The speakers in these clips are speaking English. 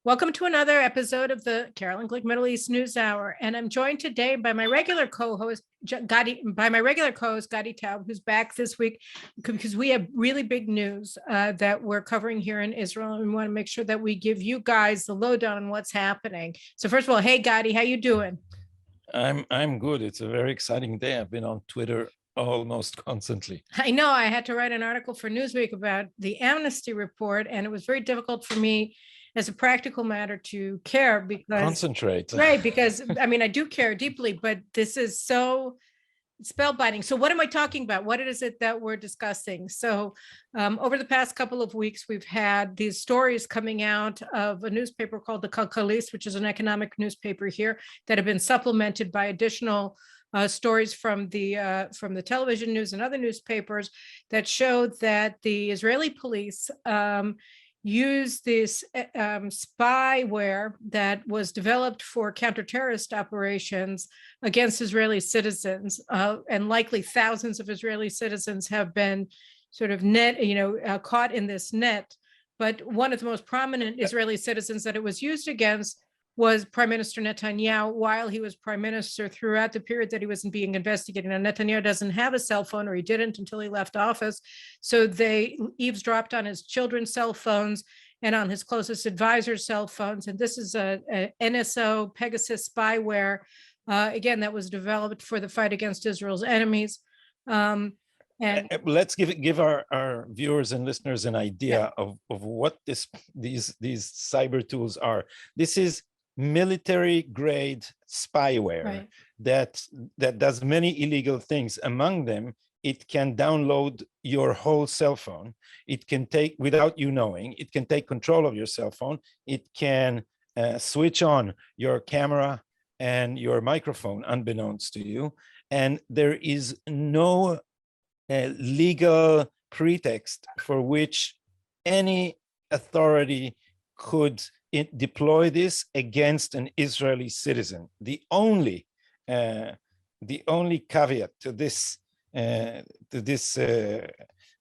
Welcome to another episode of the Caroline and Glick Middle East News Hour, and I'm joined today by my regular co-host Gadi, Gadi Taub, who's back this week because we have really big news that we're covering here in Israel, and we want to make sure that we give you guys the lowdown on what's happening. So, first of all, hey Gadi, how you doing? I'm good. It's a very exciting day. I've been on Twitter almost constantly. I know I had to write an article for Newsweek about the amnesty report, and it was very difficult for me as a practical matter to care because concentrate. Right, because I mean, I do care deeply, but this is so spellbinding. So what am I talking about? What is it that we're discussing? So over the past couple of weeks, we've had these stories coming out of a newspaper called the Kalkalist, which is an economic newspaper here, that have been supplemented by additional stories from the television news and other newspapers that showed that the Israeli police use this spyware that was developed for counter-terrorist operations against Israeli citizens, and likely thousands of Israeli citizens have been sort of caught in this net. But one of the most prominent Israeli citizens that it was used against was Prime Minister Netanyahu while he was prime minister throughout the period that he was being investigated. Now, Netanyahu doesn't have a cell phone, or he didn't until he left office. So they eavesdropped on his children's cell phones and on his closest advisor's cell phones. And this is a NSO Pegasus spyware, again, that was developed for the fight against Israel's enemies. And let's give our viewers and listeners an idea of what these cyber tools are. This is military grade spyware, right, that does many illegal things. Among them, it can download your whole cell phone. It can take, without you knowing, it can take control of your cell phone. It can switch on your camera and your microphone unbeknownst to you. And there is no legal pretext for which any authority could deploy this against an Israeli citizen. The only caveat to this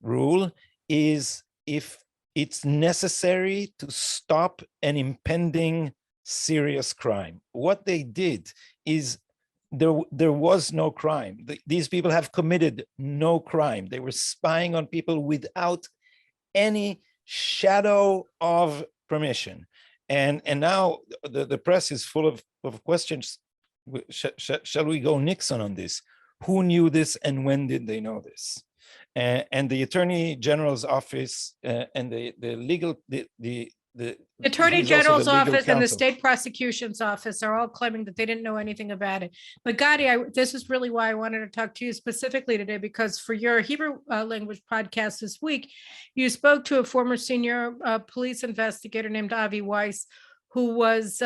rule is if it's necessary to stop an impending serious crime. What they did is there was no crime. These people have committed no crime. They were spying on people without any shadow of permission. And now the press is full of questions. Shall we go Nixon on this? Who knew this and when did they know this? And the Attorney General's office and the Attorney General's office and the state prosecution's office are all claiming that they didn't know anything about it. But Gadi, this is really why I wanted to talk to you specifically today, because for your Hebrew language podcast this week, you spoke to a former senior police investigator named Avi Weiss, who was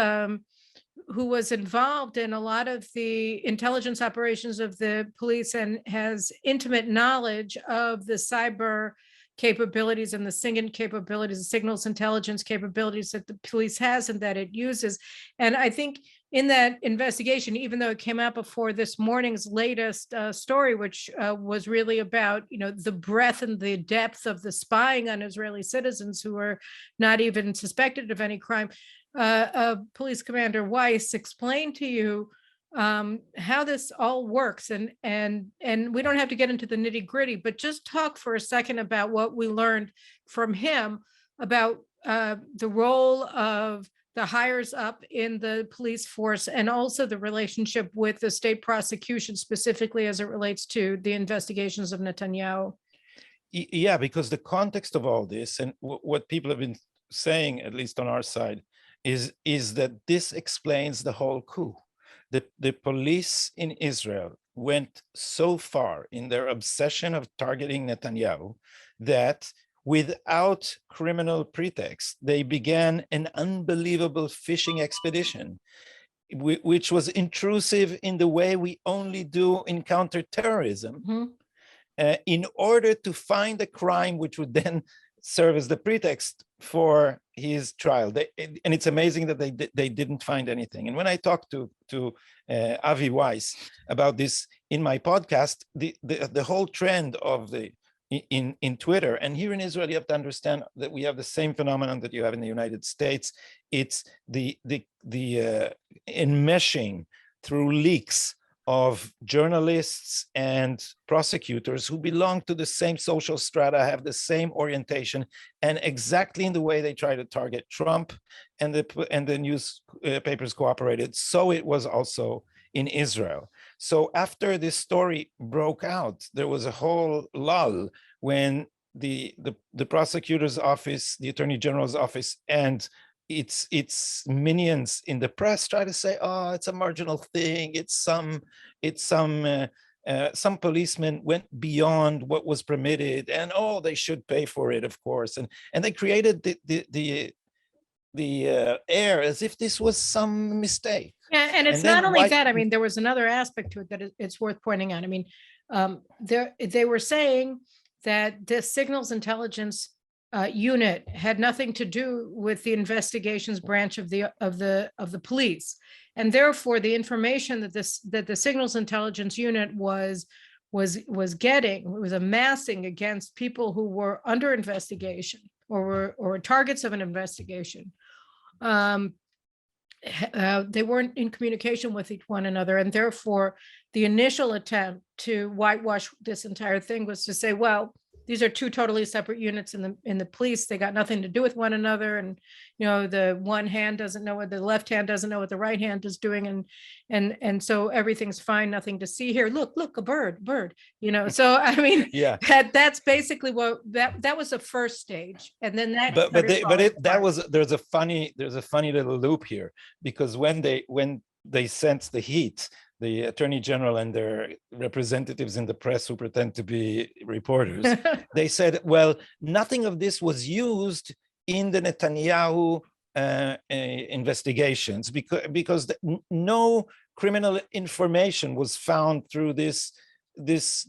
involved in a lot of the intelligence operations of the police and has intimate knowledge of the cyber capabilities and the SIGINT capabilities, the signals intelligence capabilities that the police has and that it uses. And I think in that investigation, even though it came out before this morning's latest story, which was really about, the breadth and the depth of the spying on Israeli citizens who are not even suspected of any crime, Police Commander Weiss explained to you how this all works, and we don't have to get into the nitty gritty, but just talk for a second about what we learned from him about the role of the hires up in the police force and also the relationship with the state prosecution, specifically as it relates to the investigations of Netanyahu. Yeah, because the context of all this and what people have been saying, at least on our side, is that this explains the whole coup. The police in Israel went so far in their obsession of targeting Netanyahu that without criminal pretext, they began an unbelievable fishing expedition, which was intrusive in the way we only do in counterterrorism, in order to find a crime which would then serve as the pretext for his trial. And it's amazing that they didn't find anything. And when I talked to Avi Weiss about this in my podcast, the whole trend of the in Twitter. And here in Israel, you have to understand that we have the same phenomenon that you have in the United States. It's the enmeshing through leaks of journalists and prosecutors who belong to the same social strata, have the same orientation, and exactly in the way they try to target Trump, and the newspapers cooperated. So it was also in Israel. So after this story broke out, there was a whole lull when the prosecutor's office, the attorney general's office, and its minions in the press try to say, oh, it's a marginal thing. It's some policemen went beyond what was permitted, and oh, they should pay for it, of course. And they created the air as if this was some mistake. Yeah, and it's not only that. I mean, there was another aspect to it that it's worth pointing out. I mean, they were saying that the signals intelligence unit had nothing to do with the investigations branch of the police, and therefore the information that the signals intelligence unit was amassing against people who were under investigation or were targets of an investigation. They weren't in communication with one another, and therefore the initial attempt to whitewash this entire thing was to say, well, these are two totally separate units in the police. They got nothing to do with one another, and the one hand doesn't know what the left hand doesn't know what the right hand is doing, and so everything's fine, nothing to see here. Look, a bird. So I mean, yeah, that's basically what that was the first stage, and then that. There's a funny little loop here, because when they sense the heat, the attorney general and their representatives in the press who pretend to be reporters, they said, well, nothing of this was used in the Netanyahu investigations because no criminal information was found through this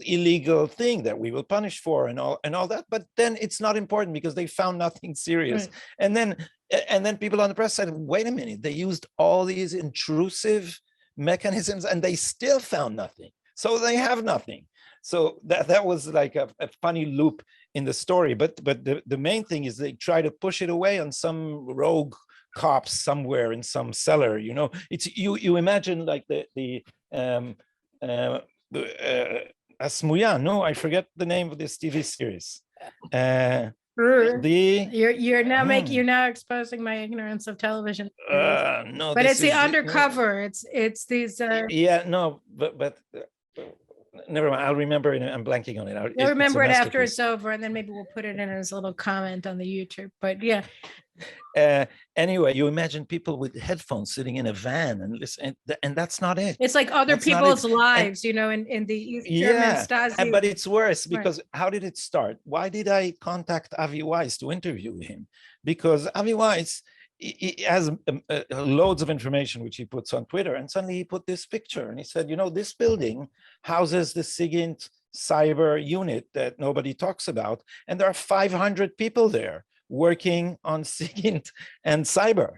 illegal thing that we will punish for and all that. But then it's not important because they found nothing serious. Right. And then people on the press said, wait a minute, they used all these intrusive mechanisms and they still found nothing. So they have nothing. So that was like a funny loop in the story. But the main thing is they try to push it away on some rogue cops somewhere in some cellar. It's you imagine like the Asmuya. No, I forget the name of this TV series. You're now exposing my ignorance of television. No, but it's the undercover. It's these. But never mind. I'll remember it. I'm blanking on it. You'll remember it after it's over, and then maybe we'll put it in as a little comment on the YouTube. But yeah. Anyway, you imagine people with headphones sitting in a van and listen, and that's not it. It's like other people's lives, in the East German Stasi. But it's worse because how did it start? Why did I contact Avi Weiss to interview him? Because Avi Weiss he has loads of information which he puts on Twitter, and suddenly he put this picture and he said, this building houses the SIGINT cyber unit that nobody talks about, and there are 500 people there working on SIGINT and cyber.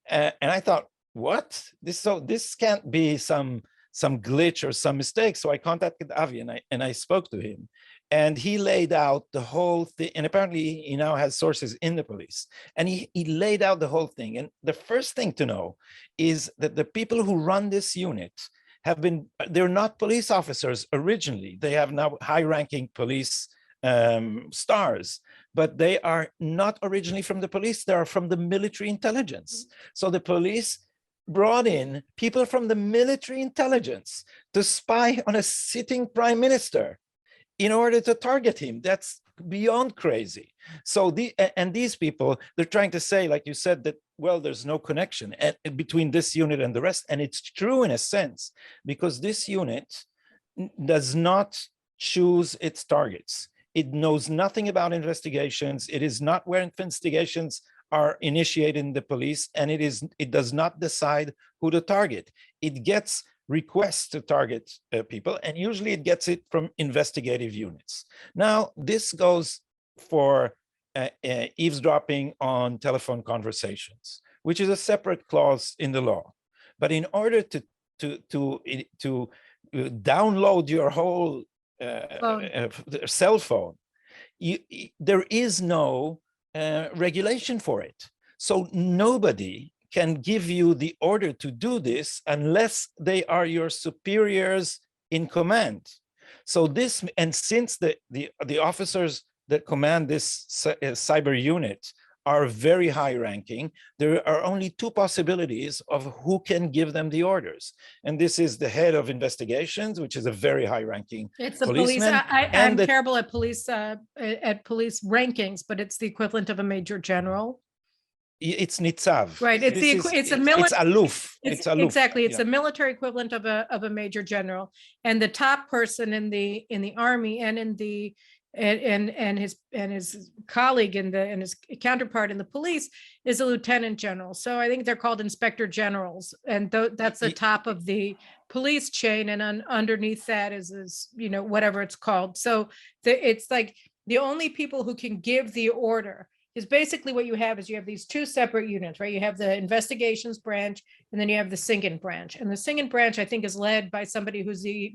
And I thought, what? This can't be some glitch or some mistake. So I contacted Avi and I spoke to him, and he laid out the whole thing. And apparently he now has sources in the police, and he laid out the whole thing. And the first thing to know is that the people who run this unit they're not police officers originally. They have now high-ranking police stars, but they are not originally from the police. They are from the military intelligence. So the police brought in people from the military intelligence to spy on a sitting prime minister in order to target him. That's beyond crazy. So these people, they're trying to say, like you said, that, well, there's no connection between this unit and the rest. And it's true in a sense, because this unit does not choose its targets. It knows nothing about investigations. It is not where investigations are initiated in the police, and it does not decide who to target. It gets requests to target people, and usually it gets it from investigative units. Now, this goes for eavesdropping on telephone conversations, which is a separate clause in the law. But in order to download your whole cell phone there is no regulation for it. So nobody can give you the order to do this unless they are your superiors in command. So this, and since the officers that command this cyber unit are very high ranking, there are only two possibilities of who can give them the orders. And this is the head of investigations, which is a very high ranking It's the policeman. police. I'm terrible at police rankings, but it's the equivalent of a major general. It's Nitzav. Right. It's it's aloof. It's aloof. Exactly. It's a military equivalent of a major general. And the top person in the army and in the and his colleague and his counterpart in the police is a lieutenant general. So I think they're called inspector generals, and that's the top of the police chain, and underneath that is whatever it's called. So it's like the only people who can give the order is basically what you have is you have these two separate units, right? You have the investigations branch, and then you have the SIGINT branch. And the SIGINT branch, I think, is led by somebody who's the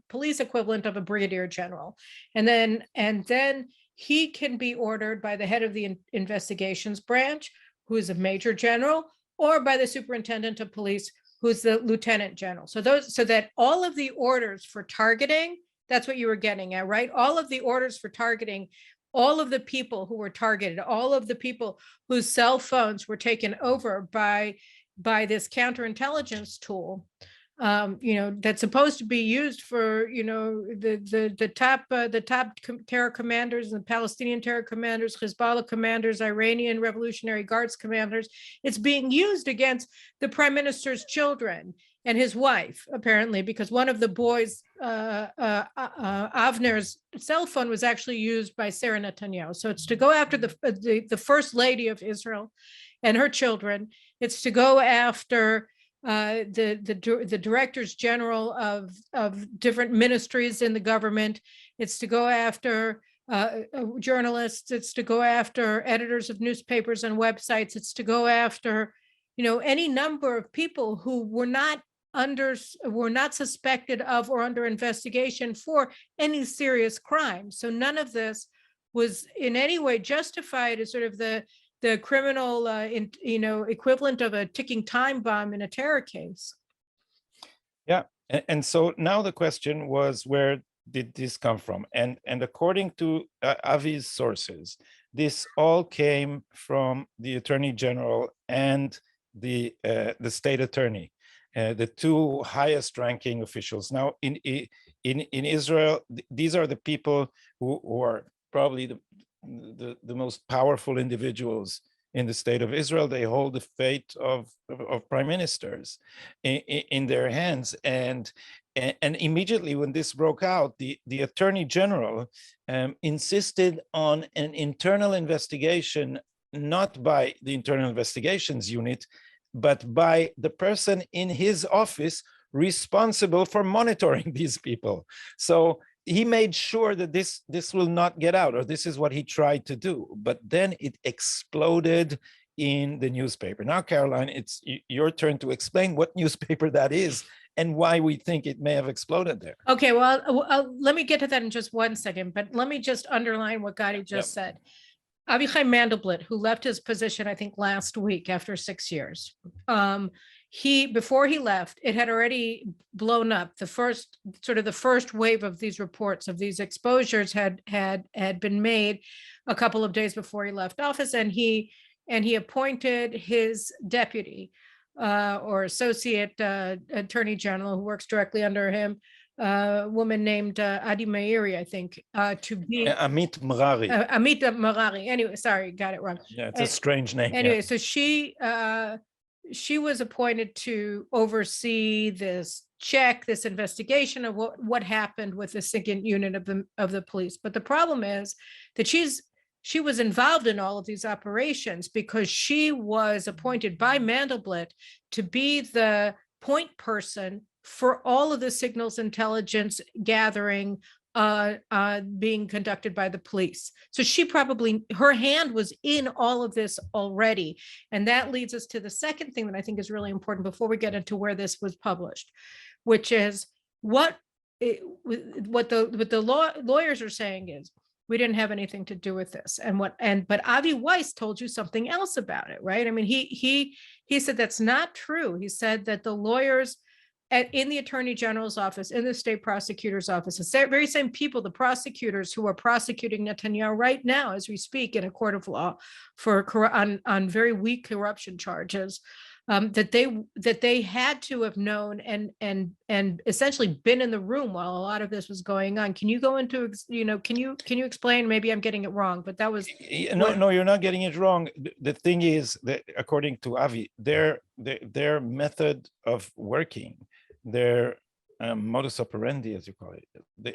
police equivalent of a brigadier general. And then he can be ordered by the head of the investigations branch, who is a major general, or by the superintendent of police, who's the lieutenant general. So that all of the orders for targeting, that's what you were getting at, right? All of the orders for targeting, all of the people who were targeted, all of the people whose cell phones were taken over by this counterintelligence tool, that's supposed to be used for, the top terror commanders, the Palestinian terror commanders, Hezbollah commanders, Iranian Revolutionary Guards commanders. It's being used against the prime minister's children and his wife, apparently, because one of the boys, Avner's cell phone was actually used by Sarah Netanyahu. So it's to go after the first lady of Israel and her children. It's to go after the directors general of different ministries in the government. It's to go after journalists. It's to go after editors of newspapers and websites. It's to go after, any number of people who were not suspected of or under investigation for any serious crime. So none of this was in any way justified as sort of the criminal, equivalent of a ticking time bomb in a terror case. Yeah, and so now the question was, where did this come from? And according to Avi's sources, this all came from the Attorney General and the state attorney. The two highest ranking officials. Now in Israel, these are the people who are probably the most powerful individuals in the state of Israel. They hold the fate of prime ministers in their hands. And immediately when this broke out, the Attorney General insisted on an internal investigation, not by the Internal Investigations Unit, but by the person in his office responsible for monitoring these people. So he made sure that this will not get out, or this is what he tried to do. But then it exploded in the newspaper. Now, Caroline, it's your turn to explain what newspaper that is and why we think it may have exploded there. Okay, well, let me get to that in just one second, but let me just underline what Gadi just said. Avichai Mandelblit, who left his position, I think, last week after 6 years, before he left, it had already blown up. The first wave of these reports, of these exposures had been made a couple of days before he left office, and he appointed his deputy or associate attorney general, who works directly under him, a woman named Adi Meiri, I think, to be Amit Merari. Amit Merari. Anyway, sorry, got it wrong. Yeah, it's a strange name. Anyway, so she was appointed to oversee this investigation of what happened with the SIGINT unit of the police. But the problem is that she was involved in all of these operations because she was appointed by Mandelblit to be the point person for all of the signals intelligence gathering being conducted by the police. So her hand was in all of this already. And that leads us to the second thing that I think is really important before we get into where this was published, which is what the lawyers are saying is we didn't have anything to do with this. But Avi Weiss told you something else about it, right? I mean, he said that's not true. He said that the lawyers in the Attorney General's office, in the state prosecutor's office, the very same people, the prosecutors who are prosecuting Netanyahu right now as we speak in a court of law on very weak corruption charges, that they had to have known and essentially been in the room while a lot of this was going on. Can you go into, can you explain? Maybe I'm getting it wrong, but that was no, you're not getting it wrong. The thing is that according to Avi, their method of working, their modus operandi, as you call it,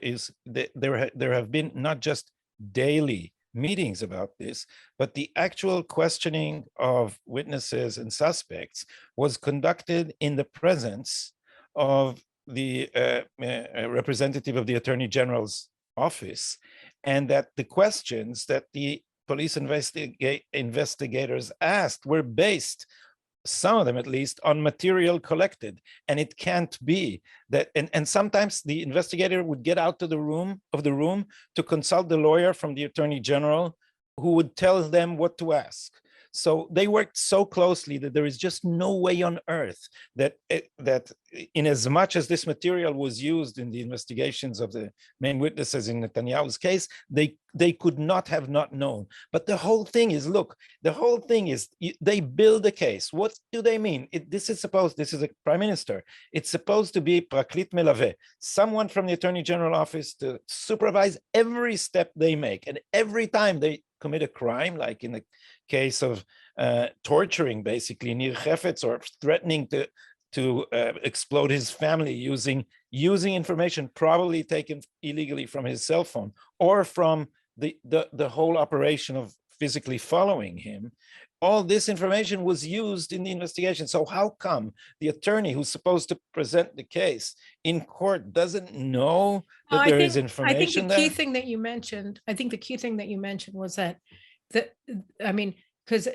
is that there have been not just daily meetings about this, but the actual questioning of witnesses and suspects was conducted in the presence of the representative of the Attorney General's office, and that the questions that the police investigators asked were based, some of them at least, on material collected. And it can't be that, and sometimes the investigator would get out to the room to consult the lawyer from the Attorney General, who would tell them what to ask. So they worked so closely that there is just no way on earth that in as much as this material was used in the investigations of the main witnesses in Netanyahu's case, they could not have not known. But the whole thing is, look, the whole thing is they build a case. What do they mean? This is a prime minister. It's supposed to be praklit melaveh, someone from the Attorney General office to supervise every step they make. And every time they commit a crime, like in the case of torturing basically Nir Hefetz, or threatening to explode his family using information probably taken illegally from his cell phone, or from the whole operation of physically following him. All this information was used in the investigation. So how come the attorney who's supposed to present the case in court doesn't know that there is information? I think the key thing that you mentioned, was that because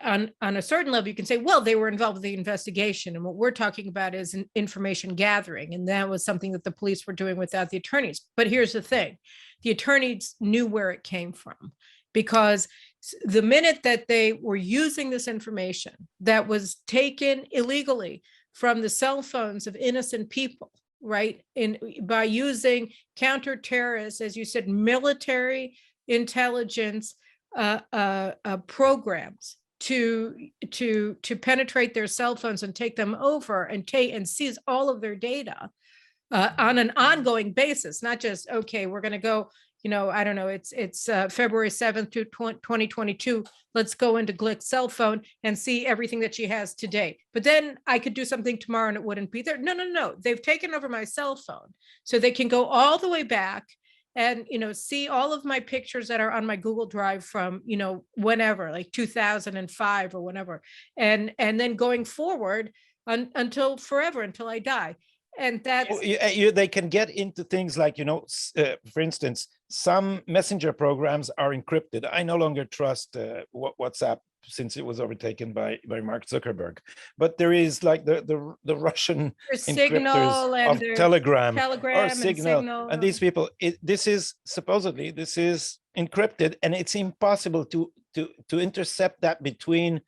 on a certain level, you can say, well, they were involved with the investigation. And what we're talking about is an information gathering. And that was something that the police were doing without the attorneys. But here's the thing. The attorneys knew where it came from, because the minute that they were using this information that was taken illegally from the cell phones of innocent people, right, by using counterterrorists, as you said, military intelligence programs to penetrate their cell phones and take them over and seize all of their data on an ongoing basis, not just, okay, we're going to go, I don't know, it's February 7th to 2022. Let's go into Glick's cell phone and see everything that she has today. But then I could do something tomorrow and it wouldn't be there. No. They've taken over my cell phone, so they can go all the way back and, see all of my pictures that are on my Google Drive from, whenever, like 2005 or whenever. And then going forward until forever, until I die. And that's they can get into things like, for instance, some messenger programs are encrypted. I no longer trust WhatsApp since it was overtaken by Mark Zuckerberg. But there is like the Russian encryptors of Telegram or Signal. And these people, this is encrypted, and it's impossible to intercept that between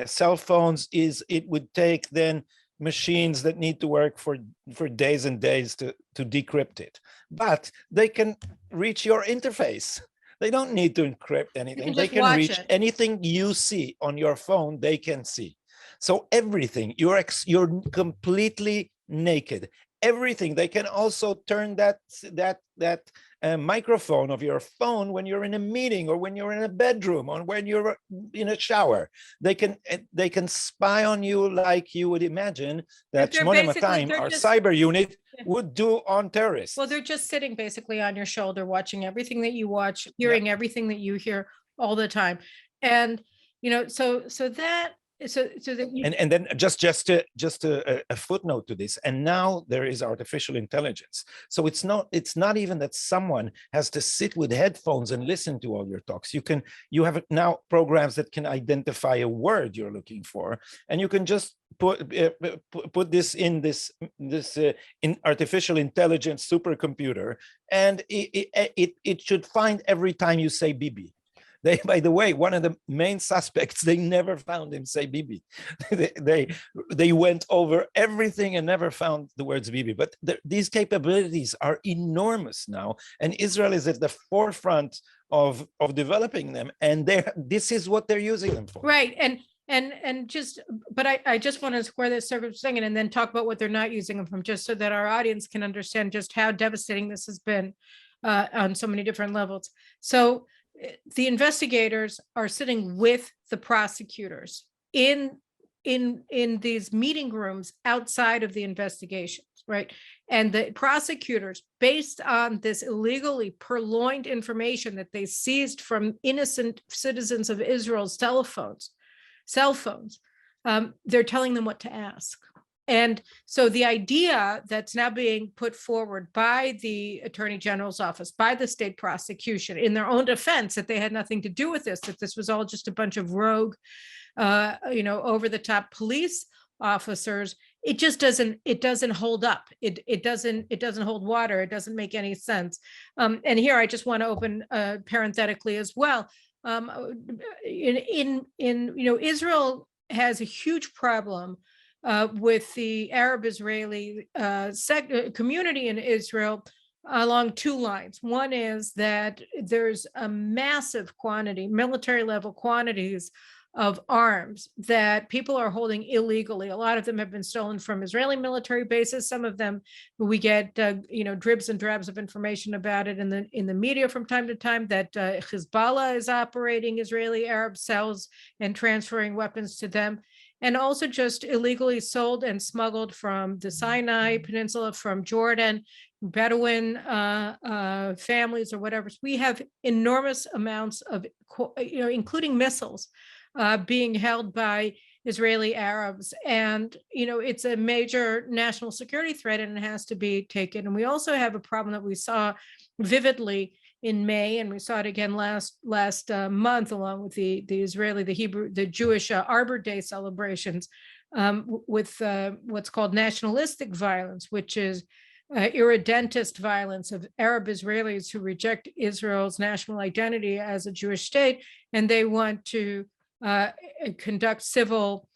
cell phones. It would take then machines that need to work for days and days to decrypt it. But they can reach your interface. They don't need to encrypt anything. They can reach anything you see on your phone, they can see. So everything, you're completely naked. Everything. They can also turn that microphone of your phone when you're in a meeting, or when you're in a bedroom, or when you're in a shower. They can spy on you like you would imagine that Shmona Matayim, our cyber unit, would do on terrorists. Well, they're just sitting basically on your shoulder, watching everything that you watch, hearing everything that you hear all the time. And, so that so that you, And then a footnote to this. And now there is artificial intelligence. So it's not even that someone has to sit with headphones and listen to all your talks. You have now programs that can identify a word you're looking for, and you can just put this in in artificial intelligence supercomputer, and it should find every time you say Bibi. By the way, one of the main suspects, they never found him say Bibi. they went over everything and never found the words Bibi. But these capabilities are enormous now, and Israel is at the forefront of developing them, and this is what they're using them for. Right, but I just want to square this thing and then talk about what they're not using them from, just so that our audience can understand just how devastating this has been on so many different levels. So the investigators are sitting with the prosecutors in these meeting rooms outside of the investigations, right? And the prosecutors, based on this illegally purloined information that they seized from innocent citizens of Israel's cell phones, they're telling them what to ask. And so the idea that's now being put forward by the Attorney General's office, by the state prosecution, in their own defense, that they had nothing to do with this, that this was all just a bunch of rogue, over-the-top police officers, it just doesn't hold up. It doesn't hold water. It doesn't make any sense. And here I just want to open parenthetically as well. Israel has a huge problem with the Arab-Israeli community in Israel along two lines. One is that there's a massive quantity, military level quantities of arms that people are holding illegally. A lot of them have been stolen from Israeli military bases. Some of them we get, dribs and drabs of information about it in the media from time to time, that Hezbollah is operating Israeli Arab cells and transferring weapons to them. And also just illegally sold and smuggled from the Sinai Peninsula, from Jordan, Bedouin families or whatever. So we have enormous amounts of, including missiles, being held by Israeli Arabs. And, it's a major national security threat, and it has to be taken. And we also have a problem that we saw vividly in May, and we saw it again last month, along with the Jewish Arbor Day celebrations, with what's called nationalistic violence, which is irredentist violence of Arab Israelis who reject Israel's national identity as a Jewish state, and they want to conduct civil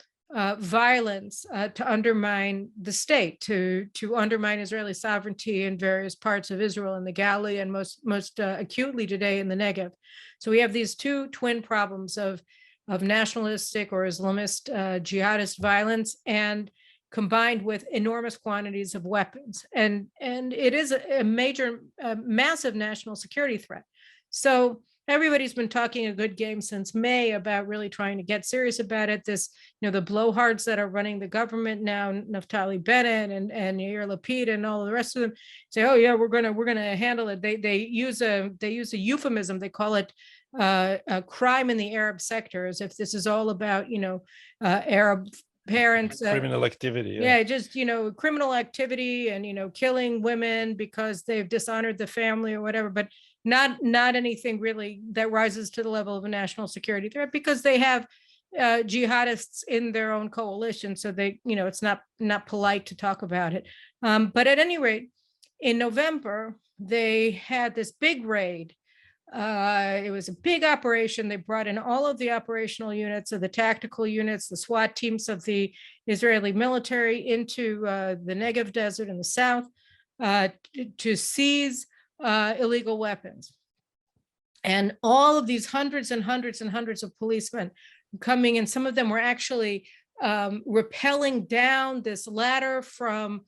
violence to undermine the state, to undermine Israeli sovereignty in various parts of Israel, in the Galilee, and most acutely today in the Negev. So we have these two twin problems of nationalistic or Islamist jihadist violence, and combined with enormous quantities of weapons. And it is a major, massive national security threat. So everybody's been talking a good game since May about really trying to get serious about it. The blowhards that are running the government now, Naftali Bennett and Yair Lapid and all the rest of them, say, "Oh yeah, we're gonna handle it." They use a euphemism. They call it a crime in the Arab sector, as if this is all about Arab parents, criminal activity. Just criminal activity, and killing women because they've dishonored the family or whatever, but not anything really that rises to the level of a national security threat, because they have jihadists in their own coalition, so they it's not polite to talk about it. But at any rate, in November they had this big raid. It was a big operation. They brought in all of the operational units, of the tactical units, the SWAT teams of the Israeli military into the Negev desert in the south to seize illegal weapons. And all of these hundreds and hundreds and hundreds of policemen coming in, some of them were actually rappelling down this ladder from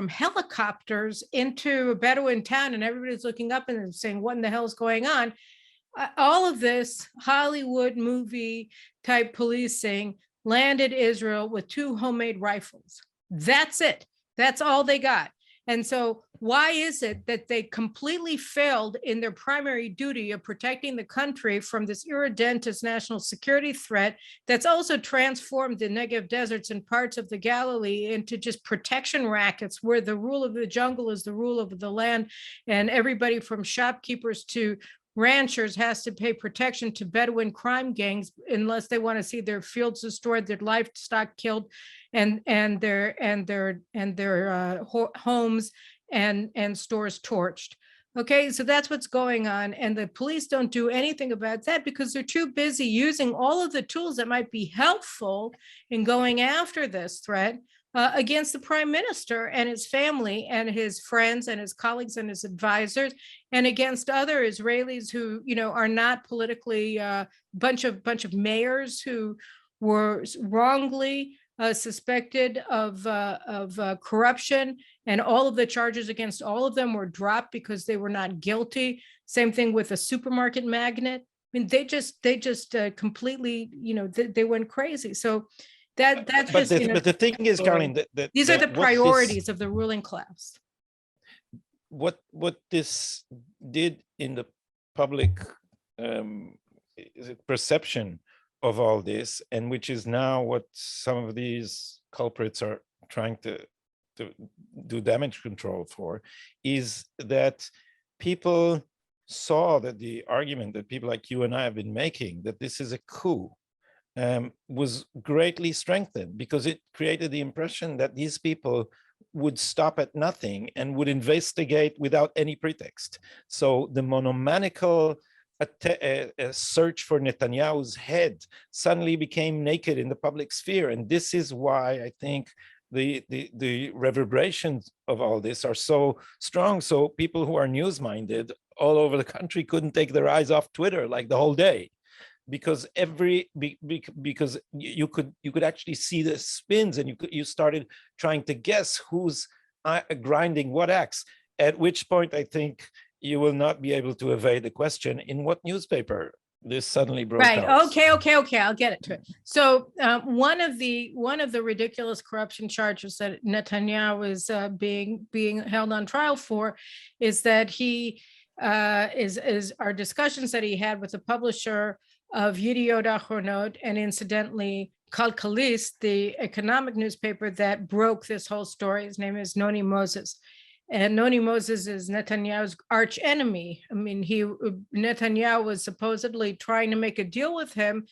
helicopters into a Bedouin town, and everybody's looking up and saying, what in the hell is going on? All of this Hollywood movie type policing landed Israel with 2 homemade rifles. That's it. That's all they got. And so why is it that they completely failed in their primary duty of protecting the country from this irredentist national security threat that's also transformed the Negev deserts and parts of the Galilee into just protection rackets where the rule of the jungle is the rule of the land, and everybody from shopkeepers to ranchers has to pay protection to Bedouin crime gangs unless they want to see their fields destroyed, their livestock killed, and their homes and stores torched. Okay, so that's what's going on, and the police don't do anything about that because they're too busy using all of the tools that might be helpful in going after this threat against the prime minister and his family and his friends and his colleagues and his advisors, and against other Israelis who, are not politically bunch of mayors who were wrongly suspected of corruption, and all of the charges against all of them were dropped because they were not guilty. Same thing with a supermarket magnate. I mean, they just completely, they went crazy. So that's but just, but the thing is, Caroline, that these are the priorities of the ruling class. What this did in the public perception of all this, and which is now what some of these culprits are trying to do damage control for, is that people saw that the argument that people like you and I have been making, that this is a coup, was greatly strengthened, because it created the impression that these people would stop at nothing and would investigate without any pretext. So the monomaniacal search for Netanyahu's head suddenly became naked in the public sphere. And this is why I think the reverberations of all this are so strong. So people who are news-minded all over the country couldn't take their eyes off Twitter like the whole day, because because you could actually see the spins, and you started trying to guess who's grinding what axe. At which point, I think you will not be able to evade the question: in what newspaper this suddenly broke out? Right. Okay. I'll get it to it. So one of the ridiculous corruption charges that Netanyahu is being held on trial for is that he is our discussions that he had with the publisher of Yediot Ahronot, and incidentally Kalkalist, the economic newspaper that broke this whole story. His name is Noni Moses. And Noni Moses is Netanyahu's arch enemy. I mean, Netanyahu was supposedly trying to make a deal with him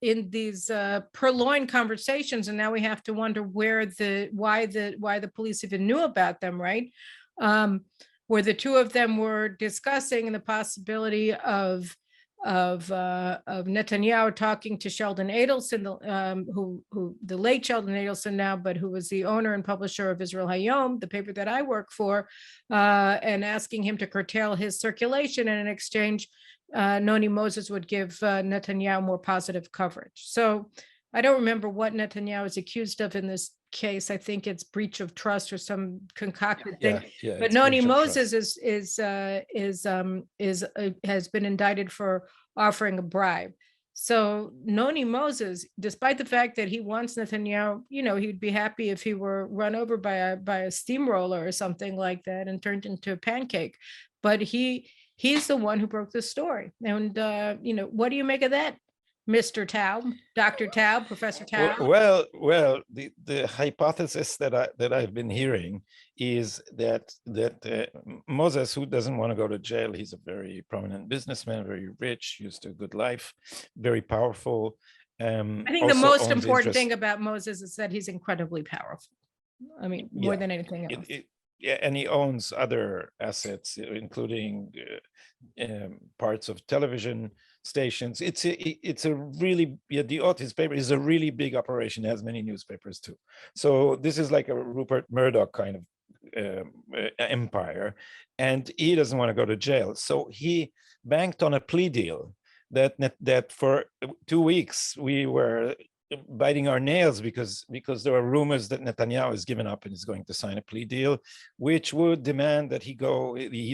in these purloined conversations, and now we have to wonder why the police even knew about them, right? Where the two of them were discussing the possibility of Netanyahu talking to Sheldon Adelson, who the late Sheldon Adelson now, but who was the owner and publisher of Israel Hayom, the paper that I work for, and asking him to curtail his circulation, and in exchange, Noni Moses would give Netanyahu more positive coverage. So I don't remember what Netanyahu is accused of in this case. I think it's breach of trust or some concocted thing. But Noni Moses has been indicted for offering a bribe. So Noni Moses, despite the fact that he wants Netanyahu, he'd be happy if he were run over by a steamroller or something like that and turned into a pancake. But he's the one who broke the story. And what do you make of that, Mr. Taub, Dr. Taub, Professor Taub? Well, the hypothesis that I've been hearing is that Moses, who doesn't want to go to jail, he's a very prominent businessman, very rich, used to a good life, very powerful. I think the most important thing about Moses is that he's incredibly powerful. I mean, more than anything else. Yeah, and he owns other assets, including parts of television stations. It's a really, his paper is a really big operation. It has many newspapers too. So this is like a Rupert Murdoch kind of empire, and he doesn't want to go to jail. So he banked on a plea deal that for 2 weeks we were biting our nails because there were rumors that Netanyahu has given up and is going to sign a plea deal, which would demand that he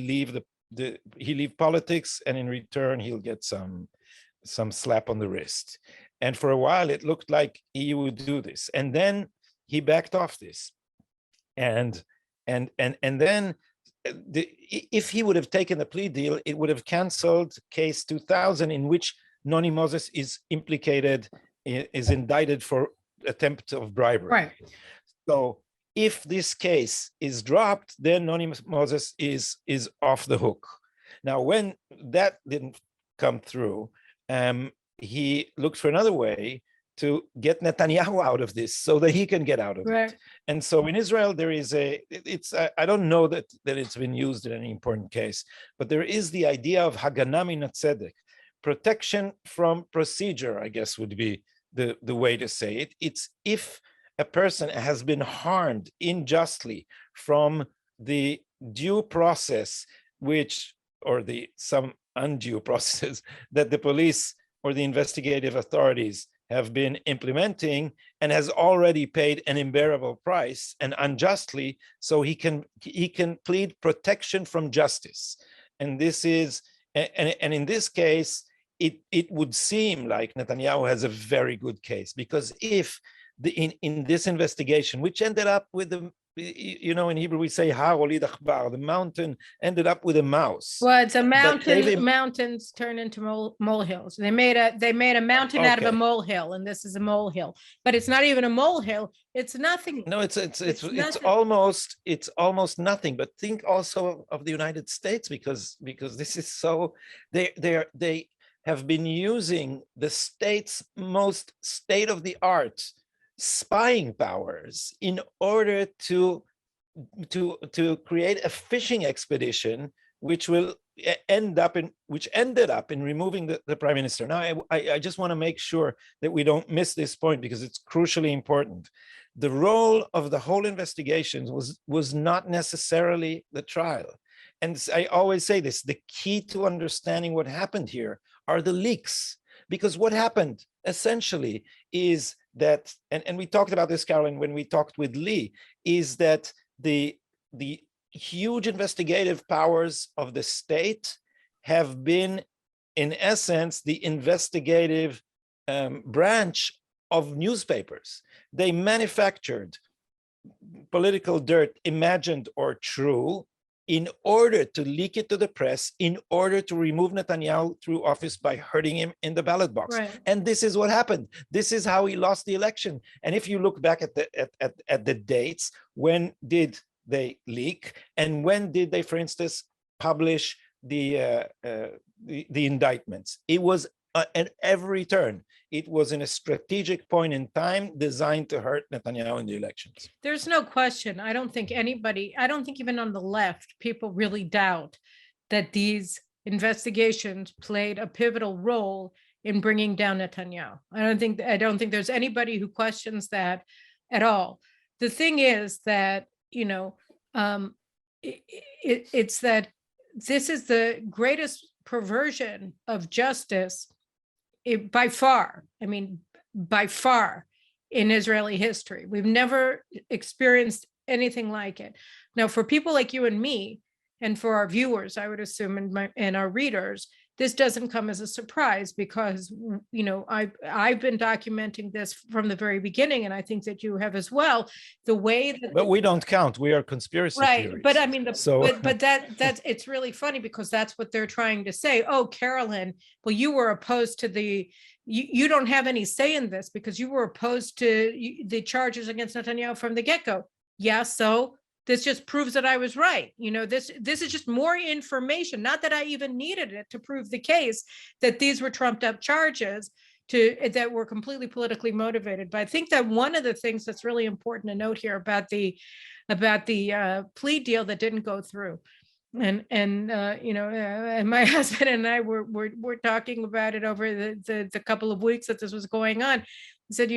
leave politics, and in return he'll get some slap on the wrist. And for a while it looked like he would do this, and then he backed off this, and And then if he would have taken the plea deal, it would have canceled case 2000, in which Noni Moses is implicated, is indicted for attempt of bribery. Right. So if this case is dropped, then Noni Moses is off the hook. Now, when that didn't come through, he looked for another way to get Netanyahu out of this so that he can get out of it. And so in Israel, there is I don't know that it's been used in any important case, but there is the idea of Hagana min hatzedek, protection from procedure, I guess would be the way to say it. It's if a person has been harmed unjustly from the due process, or some undue processes that the police or the investigative authorities have been implementing, and has already paid an unbearable price and unjustly, so he can plead protection from justice. And this is, and in this case, it would seem like Netanyahu has a very good case, because if in this investigation, which ended up with in Hebrew we say the mountain ended up with a mouse. Well, it's a mountain. Mountains turn into molehills. They made a mountain out of a molehill, and this is a molehill. But it's not even a molehill. It's nothing. No, it's almost nothing. But think also of the United States, because this is so they have been using the state's most state-of-the-art spying powers in order to create a fishing expedition, which ended up in removing the prime minister. Now, I just want to make sure that we don't miss this point, because it's crucially important. The role of the whole investigation was not necessarily the trial. And I always say this: the key to understanding what happened here are the leaks, because what happened essentially is that, and we talked about this, Caroline, when we talked with Lee, is that the huge investigative powers of the state have been, in essence, the investigative branch of newspapers. They manufactured political dirt, imagined or true, in order to leak it to the press, in order to remove Netanyahu through office by hurting him in the ballot box. Right. And this is what happened. This is how he lost the election. And if you look back at the dates, when did they leak, and when did they, for instance, publish the indictments? It was at every turn. It was in a strategic point in time designed to hurt Netanyahu in the elections. There's no question. I don't think even on the left, people really doubt that these investigations played a pivotal role in bringing down Netanyahu. I don't think there's anybody who questions that at all. The thing is that, it's that this is the greatest perversion of justice by far in Israeli history. We've never experienced anything like it. Now, for people like you and me, and for our viewers, I would assume, and our readers, this doesn't come as a surprise, because I've been documenting this from the very beginning, and I think that you have as well. The way that, but we don't count. We are conspiracy theories. But I mean, that's it's really funny, because that's what they're trying to say. Oh, Caroline, well, you were opposed to you don't have any say in this because you were opposed to the charges against Netanyahu from the get-go. Yeah, so this just proves that I was right. This is just more information, not that I even needed it to prove the case, that these were trumped up charges that were completely politically motivated. But I think that one of the things that's really important to note here about the plea deal that didn't go through, and my husband and I were talking about it over the couple of weeks that this was going on. Said,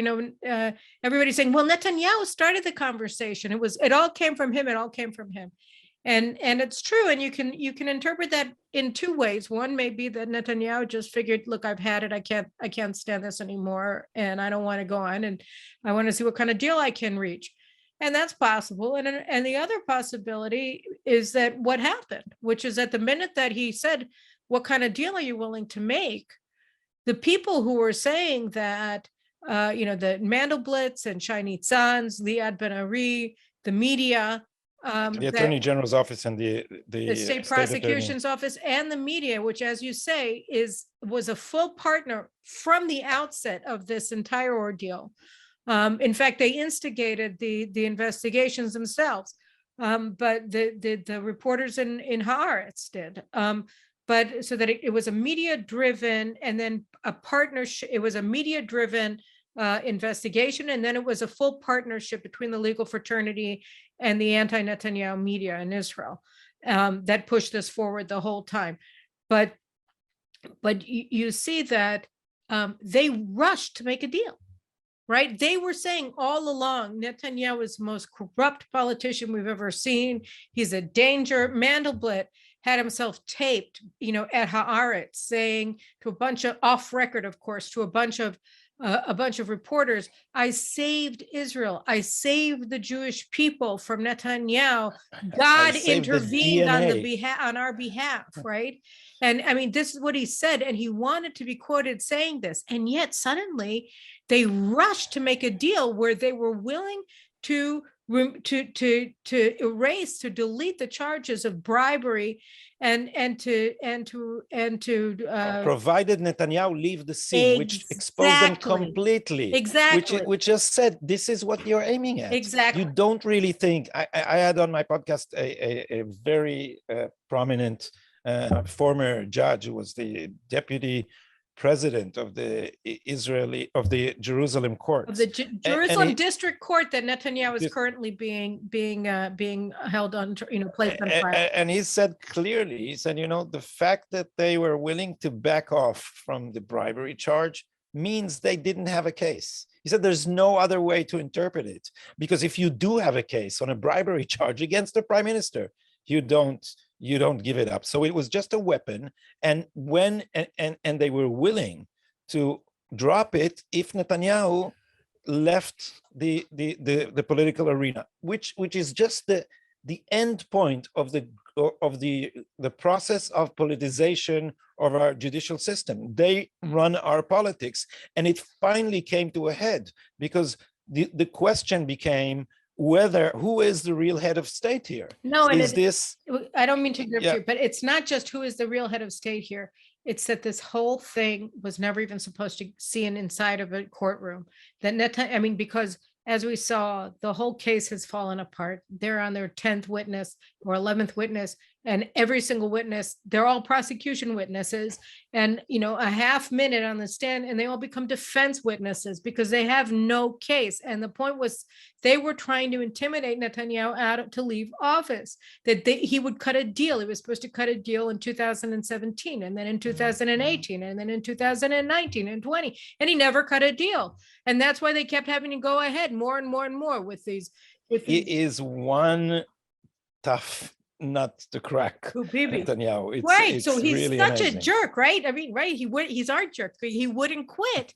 everybody's saying, well, Netanyahu started the conversation. It all came from him. And it's true. And you can interpret that in two ways. One may be that Netanyahu just figured, look, I've had it. I can't stand this anymore. And I don't want to go on. And I want to see what kind of deal I can reach. And that's possible. And the other possibility is that what happened, which is at the minute that he said, what kind of deal are you willing to make? The people who were saying that, the Mandelblitz and Shiny Tzans, Liad Ben Ari, the media, The Attorney General's office and the state prosecution's office and the media, which, as you say, was a full partner from the outset of this entire ordeal. In fact, they instigated the investigations themselves, but the reporters in Haaretz did. But so that it was a media-driven, and then a partnership. It was a media-driven investigation, and then it was a full partnership between the legal fraternity and the anti-Netanyahu media in Israel that pushed this forward the whole time. But you see that they rushed to make a deal, right? They were saying all along, Netanyahu is the most corrupt politician we've ever seen. He's a danger. Mandelblit had himself taped, at Haaretz, saying to a bunch of, off record, of course, to a bunch of reporters, I saved Israel. I saved the Jewish people from Netanyahu. God intervened on our behalf, right? And I mean, this is what he said, and he wanted to be quoted saying this. And yet suddenly they rushed to make a deal where they were willing to erase, to delete the charges of bribery and to provided Netanyahu leave the scene, which exposed them completely. Exactly. Which just said, this is what you're aiming at. Exactly. You don't really think. I had on my podcast a very prominent former judge who was the deputy president of the Jerusalem court, of the Jerusalem district court that Netanyahu is currently being held on, placed on trial. And he said clearly, he said, the fact that they were willing to back off from the bribery charge means they didn't have a case. He said there's no other way to interpret it, because if you do have a case on a bribery charge against the prime minister, you don't give it up. So it was just a weapon, and and they were willing to drop it if Netanyahu left the political arena, which is just the end point of the process of politicization of our judicial system. They run our politics, and it finally came to a head because the question became who is the real head of state here? No, and I don't mean to interrupt you, but it's not just who is the real head of state here. It's that this whole thing was never even supposed to see an inside of a courtroom. Because as we saw, the whole case has fallen apart. They're on their 10th witness or 11th witness, and every single witness, they're all prosecution witnesses, and a half minute on the stand, and they all become defense witnesses because they have no case. And the point was, they were trying to intimidate Netanyahu out to leave office, that he would cut a deal. He was supposed to cut a deal in 2017, and then in 2018, and then in 2019 and 20, and he never cut a deal. And that's why they kept having to go ahead more and more and more with these. It is one tough nut to crack, Netanyahu. Right. So he's really such amazing. A jerk, right? I mean, right. He's our jerk. He wouldn't quit.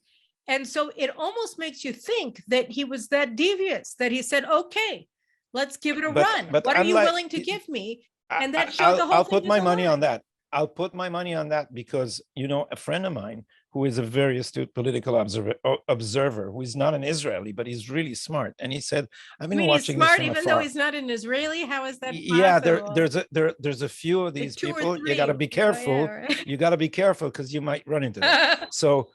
And so it almost makes you think that he was that devious, that he said, okay, let's give it a run. But what are you willing to give me? And that showed the whole I'll put my money on that. I'll put my money on that because, a friend of mine who is a very astute political observer, who is not an Israeli, but he's really smart. And he said, I've been watching he's smart, this from even afar. though he's not an Israeli? How is that possible? Yeah, there's a few of these people. You got to be careful. Oh, yeah, right. You got to be careful because you might run into them. So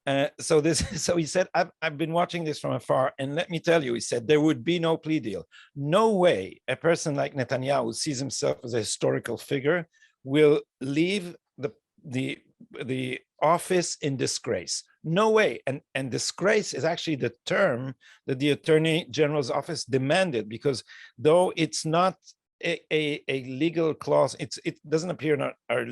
he said, I've been watching this from afar, and let me tell you, he said, there would be no plea deal. No way a person like Netanyahu, who sees himself as a historical figure, will leave the office in disgrace. No way. And disgrace is actually the term that the Attorney General's office demanded, because though it's not a legal clause, it doesn't appear in our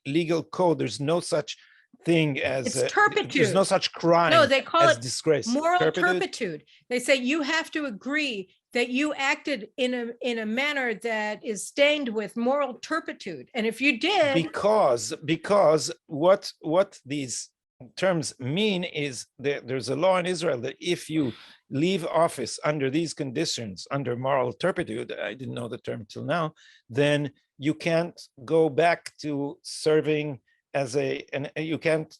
legal code. There's no such thing as turpitude. There's no such crime. No, they call it disgrace. Moral turpitude. They say you have to agree that you acted in a manner that is stained with moral turpitude, and if you did, because what these terms mean is that there's a law in Israel that if you leave office under these conditions, under moral turpitude, I didn't know the term till now, then you can't go back to serving as you can't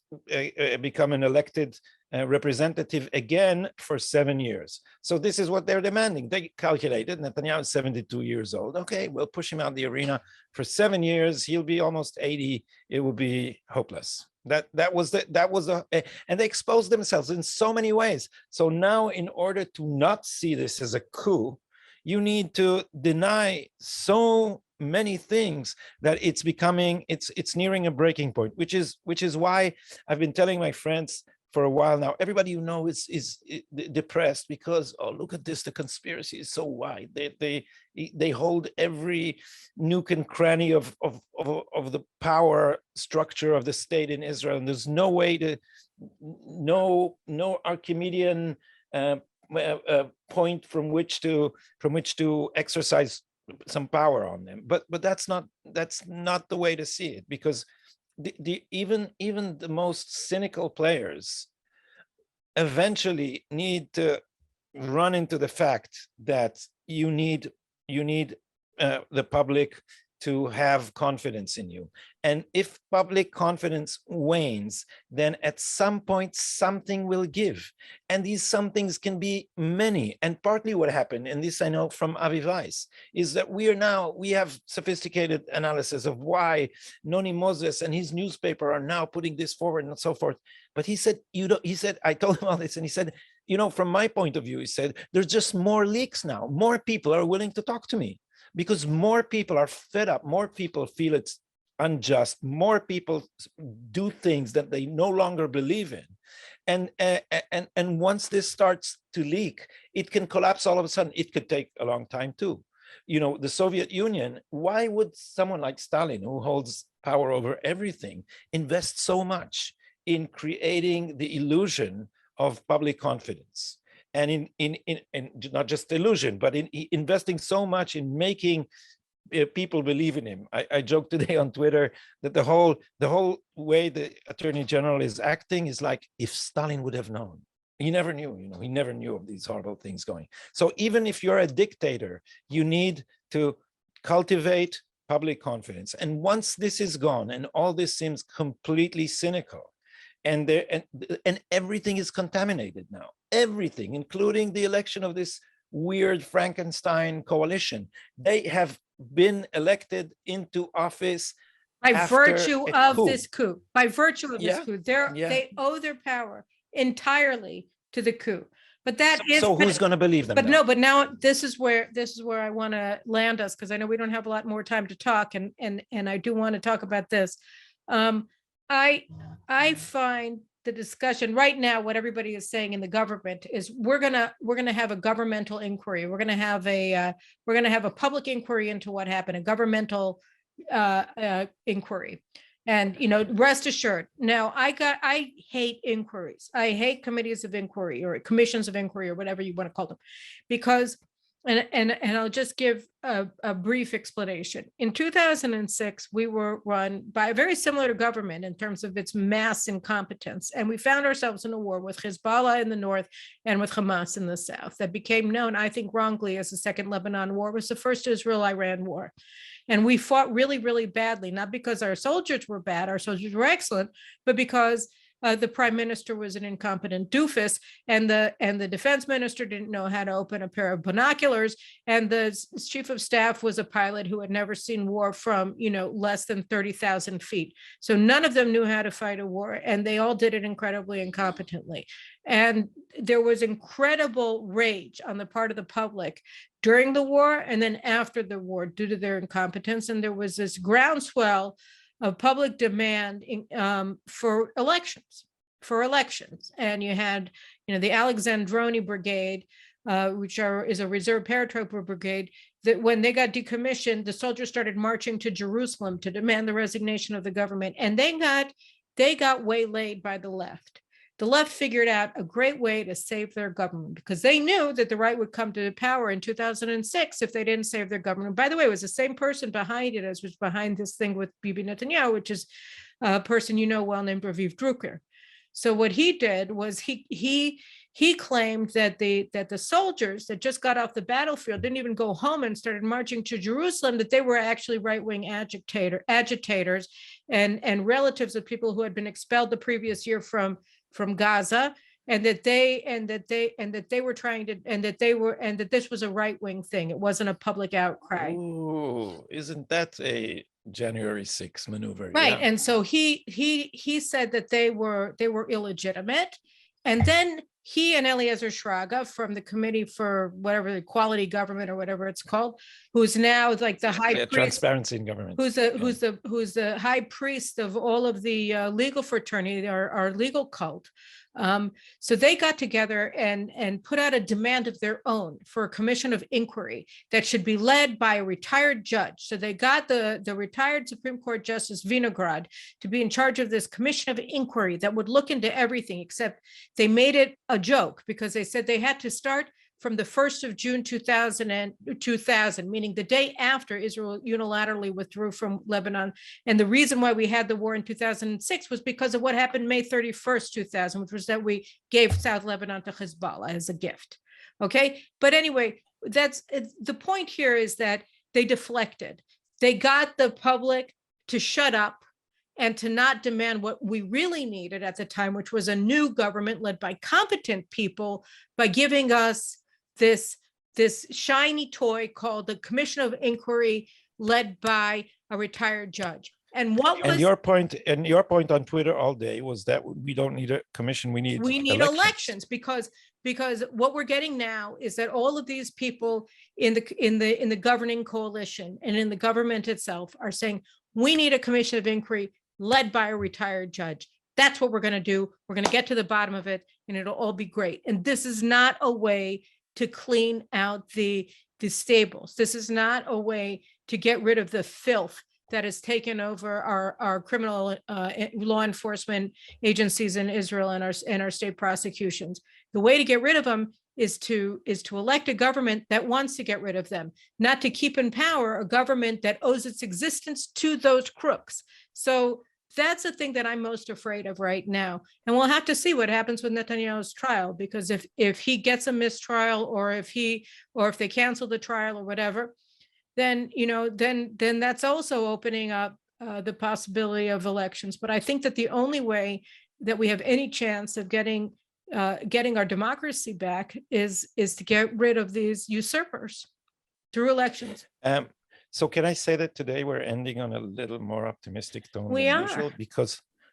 become an elected representative again for 7 years. So this is what they're demanding. They calculated Netanyahu is 72 years old. Okay, we'll push him out of the arena for 7 years. He'll be almost 80. It will be hopeless. That was and they exposed themselves in so many ways. So now, in order to not see this as a coup, you need to deny so many things that it's nearing a breaking point, which is why I've been telling my friends for a while now, everybody you know is depressed because, oh, look at this, the conspiracy is so wide. They hold every nook and cranny of the power structure of the state in Israel, and there's no way to, no Archimedean point from which to exercise some power on them. But that's not the way to see it, because even the most cynical players eventually need to run into the fact that you need the public to have confidence in you. And if public confidence wanes, then at some point something will give. And these somethings can be many. And partly what happened, and this I know from Avi Weiss, is that we have sophisticated analysis of why Noni Moses and his newspaper are now putting this forward and so forth. But he said, I told him all this, and he said, from my point of view, he said, there's just more leaks now. More people are willing to talk to me, because more people are fed up, more people feel it's unjust, more people do things that they no longer believe in. And once this starts to leak, it can collapse all of a sudden. It could take a long time too. The Soviet Union, why would someone like Stalin, who holds power over everything, invest so much in creating the illusion of public confidence? And in not just illusion, but in investing so much in making people believe in him. I joked today on Twitter that the whole way the Attorney General is acting is like if Stalin would have known. He never knew, he never knew of these horrible things going. So even if you're a dictator, you need to cultivate public confidence. And once this is gone, and all this seems completely cynical, and everything is contaminated now, everything, including the election of this weird Frankenstein coalition. They have been elected into office by virtue of this coup. By virtue of this coup, they owe their power entirely to the coup. But so who's going to believe them? But now this is where I want to land us, because I know we don't have a lot more time to talk, and I do want to talk about this. I find the discussion right now, what everybody is saying in the government is we're gonna have a governmental inquiry. We're gonna have a public inquiry into what happened, a governmental inquiry. And rest assured. Now, I hate inquiries. I hate committees of inquiry or commissions of inquiry or whatever you want to call them, because and I'll just give a brief explanation. In 2006, we were run by a very similar government in terms of its mass incompetence. And we found ourselves in a war with Hezbollah in the north and with Hamas in the south that became known, I think wrongly, as the Second Lebanon War. It was the first Israel-Iran war. And we fought really, really badly, not because our soldiers were bad, our soldiers were excellent, but because the prime minister was an incompetent doofus, and the defense minister didn't know how to open a pair of binoculars, and the chief of staff was a pilot who had never seen war from less than 30,000 feet. So none of them knew how to fight a war, and they all did it incredibly incompetently. And there was incredible rage on the part of the public during the war and then after the war due to their incompetence, and there was this groundswell of public demand for elections. And you had, the Alexandroni Brigade, which is a reserve paratrooper brigade, that when they got decommissioned, the soldiers started marching to Jerusalem to demand the resignation of the government. And they got waylaid by the left. The left figured out a great way to save their government, because they knew that the right would come to power in 2006 if they didn't save their government. By the way, it was the same person behind it as was behind this thing with Bibi Netanyahu, which is a person well named Raviv Drucker. So what he did was he claimed that the soldiers that just got off the battlefield didn't even go home and started marching to Jerusalem, that they were actually right-wing agitators and relatives of people who had been expelled the previous year from Gaza and that they were trying to, and that this was a right-wing thing. It wasn't a public outcry. Ooh, isn't that a January 6th maneuver? Right. Yeah. And so he said that they were illegitimate. And then he and Eliezer Shraga from the Committee for whatever, the Quality Government or whatever it's called, who's now like the high priest, transparency in government, who's the high priest of all of the legal fraternity, our legal cult. So they got together and put out a demand of their own for a commission of inquiry that should be led by a retired judge. So they got the retired Supreme Court Justice Vinograd to be in charge of this commission of inquiry that would look into everything, except they made it a joke because they said they had to start from the 1st of June 2000, meaning the day after Israel unilaterally withdrew from Lebanon. And the reason why we had the war in 2006 was because of what happened May 31st, 2000, which was that we gave South Lebanon to Hezbollah as a gift. Okay. But anyway, the point here is that they deflected. They got the public to shut up and to not demand what we really needed at the time, which was a new government led by competent people, by giving us this shiny toy called the Commission of Inquiry led by a retired judge. And what was your point on Twitter all day was that we don't need a commission, we need elections because what we're getting now is that all of these people in the governing coalition and in the government itself are saying we need a commission of inquiry led by a retired judge. That's what we're going to do. We're going to get to the bottom of it and it'll all be great. And this is not a way to clean out the stables. This is not a way to get rid of the filth that has taken over our criminal law enforcement agencies in Israel and our state prosecutions. The way to get rid of them is to elect a government that wants to get rid of them, not to keep in power a government that owes its existence to those crooks. So that's the thing that I'm most afraid of right now. And we'll have to see what happens with Netanyahu's trial, because if he gets a mistrial or if they cancel the trial or whatever, then that's also opening up the possibility of elections. But I think that the only way that we have any chance of getting our democracy back is to get rid of these usurpers through elections. So can I say that today we're ending on a little more optimistic tone than usual?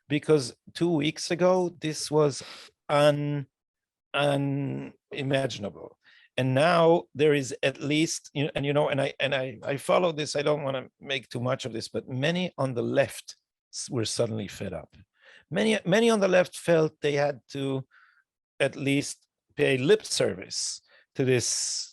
Because 2 weeks ago, this was unimaginable. And now there is at least, and I follow this, I don't want to make too much of this, but many on the left were suddenly fed up. Many on the left felt they had to at least pay lip service to this,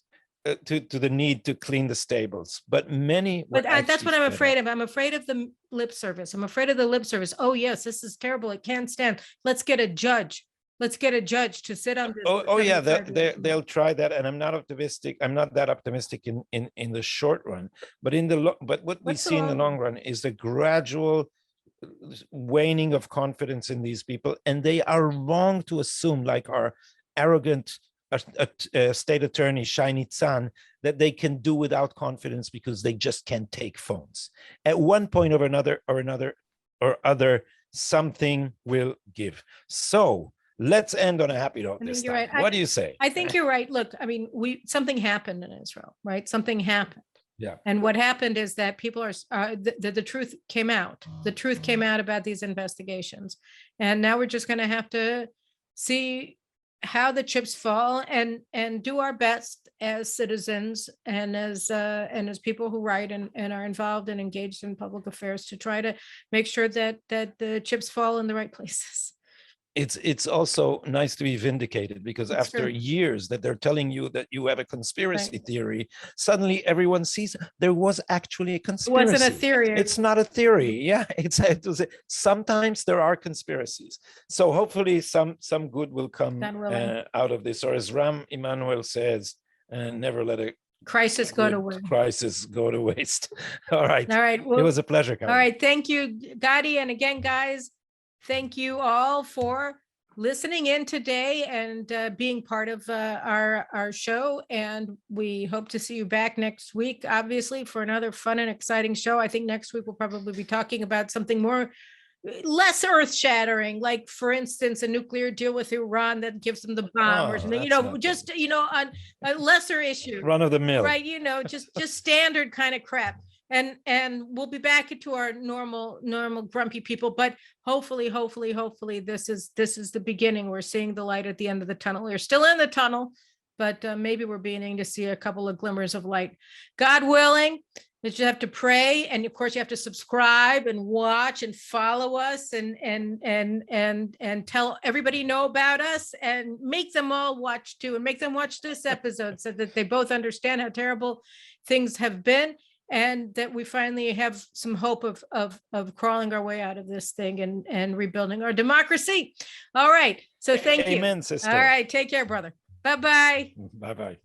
to the need to clean the stables, but many. But that's what I'm afraid of. I'm afraid of the lip service. I'm afraid of the lip service. Oh yes, this is terrible. It can't stand. Let's get a judge. Let's get a judge to sit on this. Oh yeah, they'll try that, and I'm not optimistic. I'm not that optimistic in the short run, but what we see in the long run is the gradual waning of confidence in these people, and they are wrong to assume, like our arrogant state attorney Shai Nitzan, that they can do without confidence because they just can't take phones. At one point or other, something will give. So let's end on a happy note this time. Right. What do you say? I think you're right. Look, I mean, something happened in Israel, right? Something happened. Yeah. And what happened is that people are the truth came out. The truth came out about these investigations, and now we're just going to have to see how the chips fall and do our best as citizens and as people who write and are involved and engaged in public affairs to try to make sure that the chips fall in the right places. It's also nice to be vindicated, because that's after years that they're telling you that you have a conspiracy theory, suddenly everyone sees there was actually a conspiracy. It wasn't a theory. It's not a theory. Yeah, sometimes there are conspiracies. So hopefully some good will come out of this. Or as Ram Emanuel says, never let a crisis go to waste. All right. Well, it was a pleasure, Caroline. All right. Thank you, Gadi. And again, guys, thank you all for listening in today and being part of our show. And we hope to see you back next week, obviously, for another fun and exciting show. I think next week we'll probably be talking about something more less earth shattering, like for instance, a nuclear deal with Iran that gives them the bomb or something, just, on a lesser issue. Run of the mill. Right. Just standard kind of crap. And we'll be back into our normal grumpy people, but hopefully this is the beginning. We're seeing the light at the end of the tunnel. We're still in the tunnel, but maybe we're beginning to see a couple of glimmers of light. God willing, you just have to pray, and of course you have to subscribe and watch and follow us, and tell everybody know about us, and make them all watch too, and make them watch this episode so that they both understand how terrible things have been, and that we finally have some hope of crawling our way out of this thing and rebuilding our democracy. All right, so thank you. Amen, sister. All right, take care, brother. Bye-bye. Bye-bye.